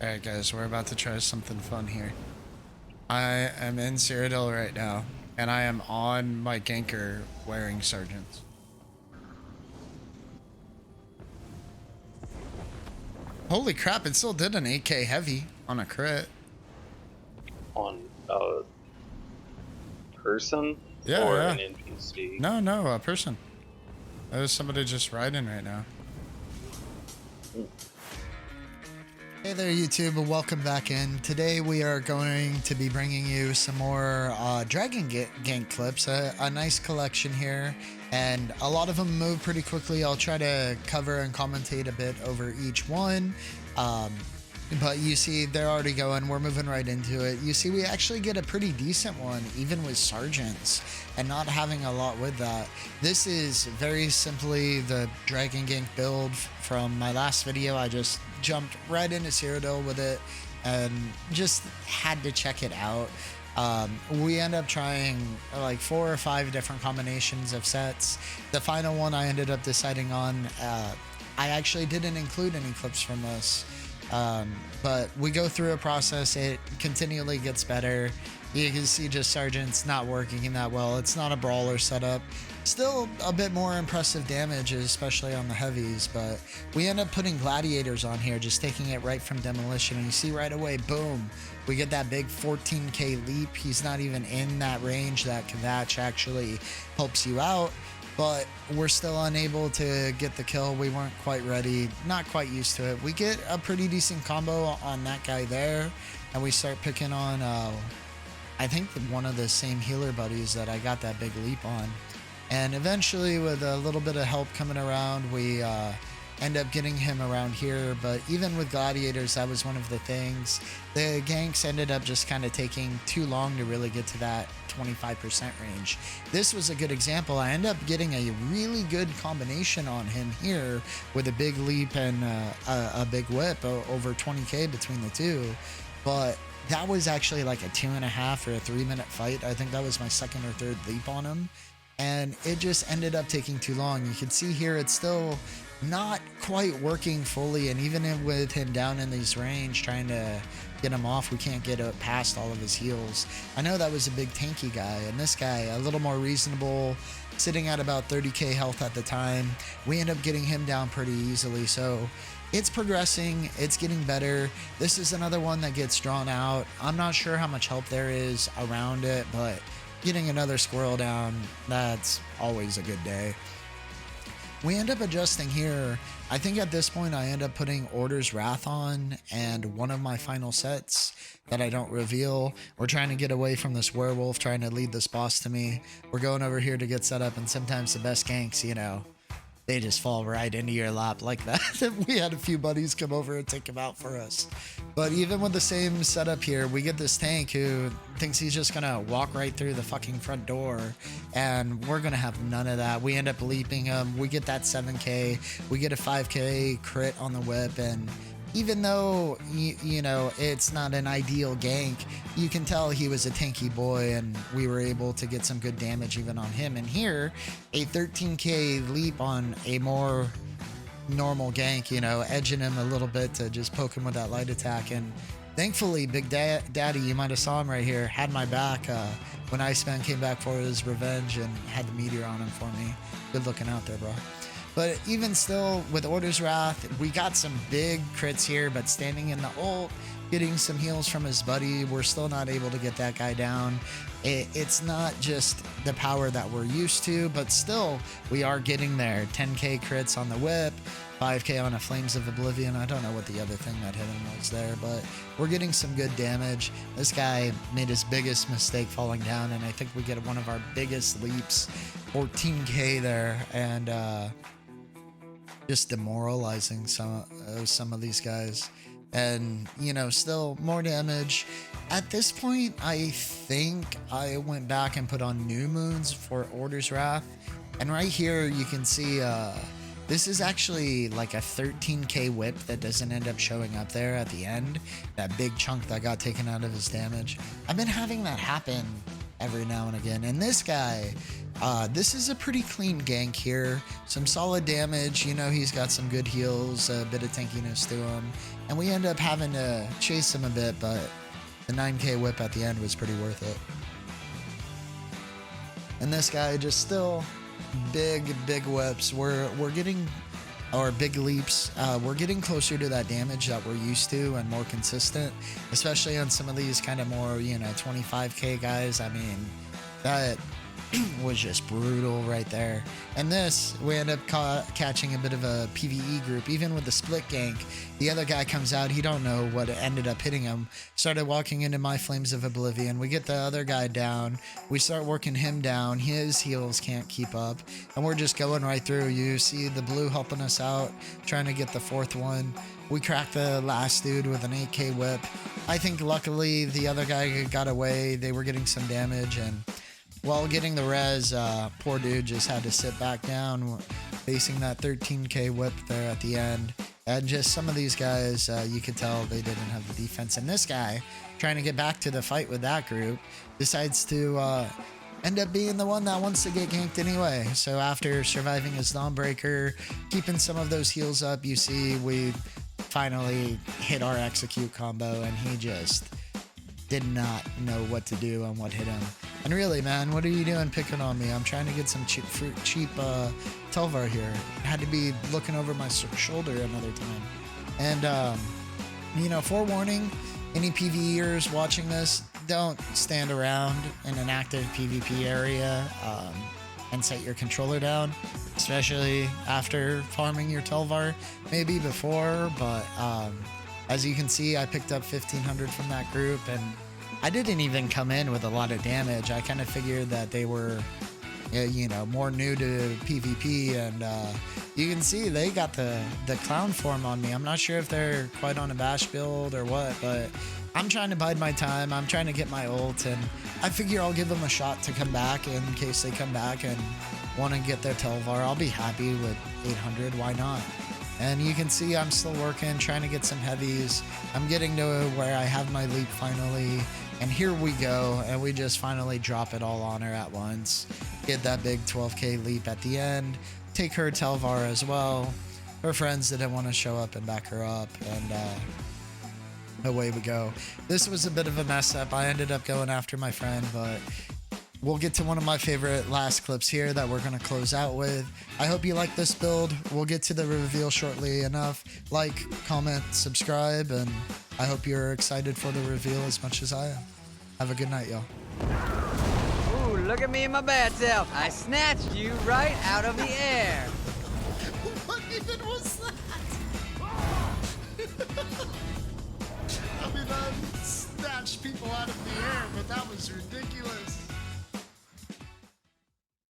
Alright guys, we're about to try something fun here. I am in Cyrodiil right now, and I am on my ganker wearing sergeants. Holy crap, it still did an 8k heavy on a crit. On a person? Yeah, or yeah. an NPC? No, a person. There's somebody just riding right now. Hey there YouTube, welcome back in. Today we are going to be bringing you some more Dragongank clips, a nice collection here, and a lot of them move pretty quickly. I'll try to cover and commentate a bit over each one, but you see they're already going, we're moving right into it. You see we actually get a pretty decent one even with sergeants and not having a lot with that. This is very simply the Dragongank build from my last video. I just jumped right into Cyrodiil with it and just had to check it out. We end up trying like 4 or 5 different combinations of sets. The final one I ended up deciding on, I actually didn't include any clips from this, but we go through a process. It continually gets better. You can see just sergeants not working that well. It's not a brawler setup. Still a bit more impressive damage, especially on the heavies, but we end up putting gladiators on here, just taking it right from demolition, and you see right away, boom, we get that big 14k leap. He's not even in that range that Kvatch actually helps you out, but we're still unable to get the kill. We weren't quite ready, not quite used to it. We get a pretty decent combo on that guy there, and we start picking on I think one of the same healer buddies that I got that big leap on. And eventually, with a little bit of help coming around, we end up getting him around here. But even with gladiators, that was one of the things. The ganks ended up just kind of taking too long to really get to that 25% range. This was a good example. I end up getting a really good combination on him here with a big leap and a big whip, over 20k between the two. But that was actually like a 2.5 or a 3-minute fight. I think that was my second or third leap on him. And it just ended up taking too long. You can see here it's still not quite working fully, and even with him down in this range trying to get him off, we can't get past all of his heals. I know that was a big tanky guy, and this guy a little more reasonable, sitting at about 30k health at the time. We end up getting him down pretty easily, so it's progressing, it's getting better. This is another one that gets drawn out. I'm not sure how much help there is around it, but getting another squirrel down, that's always a good day. We end up adjusting here. I think at this point I end up putting Order's Wrath on, and one of my final sets that I don't reveal. We're trying to get away from this werewolf trying to lead this boss to me. We're going over here to get set up, and sometimes the best ganks, you know, they just fall right into your lap like that. We had a few buddies come over and take him out for us. But even with the same setup here, we get this tank who thinks he's just gonna walk right through the fucking front door, and we're gonna have none of that. We end up leaping him. We get that 7k. We get a 5k crit on the whip, and even though, you know, it's not an ideal gank, you can tell he was a tanky boy, and we were able to get some good damage even on him. And here, a 13k leap on a more normal gank, you know, edging him a little bit to just poke him with that light attack. And thankfully, Big Daddy, you might have saw him right here, had my back when Iceman came back for his revenge and had the meteor on him for me. Good looking out there, bro. But even still, with Order's Wrath, we got some big crits here, but standing in the ult, getting some heals from his buddy, we're still not able to get that guy down. It's not just the power that we're used to, but still, we are getting there. 10k crits on the whip, 5k on a Flames of Oblivion. I don't know what the other thing that hit him was there, but we're getting some good damage. This guy made his biggest mistake falling down, and I think we get one of our biggest leaps, 14k there, and just demoralizing some of these guys. And, you know, still more damage. At this point, I think I went back and put on New Moons for Order's Wrath. And right here, you can see this is actually like a 13k whip that doesn't end up showing up there at the end. That big chunk that got taken out of his damage. I've been having that happen every now and again. And this guy, this is a pretty clean gank here. Some solid damage. You know, he's got some good heals, a bit of tankiness to him. And we end up having to chase him a bit, but the 9k whip at the end was pretty worth it. And this guy just still big whips. We're getting, or big leaps. We're getting closer to that damage that we're used to and more consistent, especially on some of these kind of more, you know, 25k guys. I mean, that was just brutal right there. And this, we end up catching a bit of a PvE group. Even with the split gank, the other guy comes out, he don't know what ended up hitting him, started walking into my Flames of Oblivion. We get the other guy down, we start working him down, his heals can't keep up, and we're just going right through. You see the blue helping us out, trying to get the fourth one. We cracked the last dude with an 8k whip. I think luckily the other guy got away. They were getting some damage, and while getting the res, poor dude just had to sit back down facing that 13k whip there at the end. And just some of these guys, you could tell they didn't have the defense. And this guy, trying to get back to the fight with that group, decides to end up being the one that wants to get ganked anyway. So after surviving his Dawnbreaker, keeping some of those heals up, you see we finally hit our execute combo, and he just did not know what to do and what hit him. And really, man, what are you doing picking on me? I'm trying to get some cheap Telvar here. I had to be looking over my shoulder another time. And, you know, forewarning, any PvEers watching this, don't stand around in an active PvP area and set your controller down, especially after farming your Telvar. Maybe before, but as you can see, I picked up 1500 from that group, and I didn't even come in with a lot of damage. I kind of figured that they were, you know, more new to PvP, and you can see they got the clown form on me. I'm not sure if they're quite on a bash build or what, but I'm trying to bide my time. I'm trying to get my ult, and I figure I'll give them a shot to come back in case they come back and want to get their Telvar. I'll be happy with 800. Why not? And you can see I'm still working, trying to get some heavies. I'm getting to where I have my leap finally. And here we go. And we just finally drop it all on her at once. Get that big 12k leap at the end. Take her Telvar as well. Her friends didn't want to show up and back her up. And away we go. This was a bit of a mess up. I ended up going after my friend, but we'll get to one of my favorite last clips here that we're going to close out with. I hope you like this build. We'll get to the reveal shortly enough. Like, comment, subscribe, and I hope you're excited for the reveal as much as I am. Have a good night, y'all. Ooh, look at me and my bad self. I snatched you right out of the air. What even was that? I mean, I snatched people out of the air, but that was ridiculous.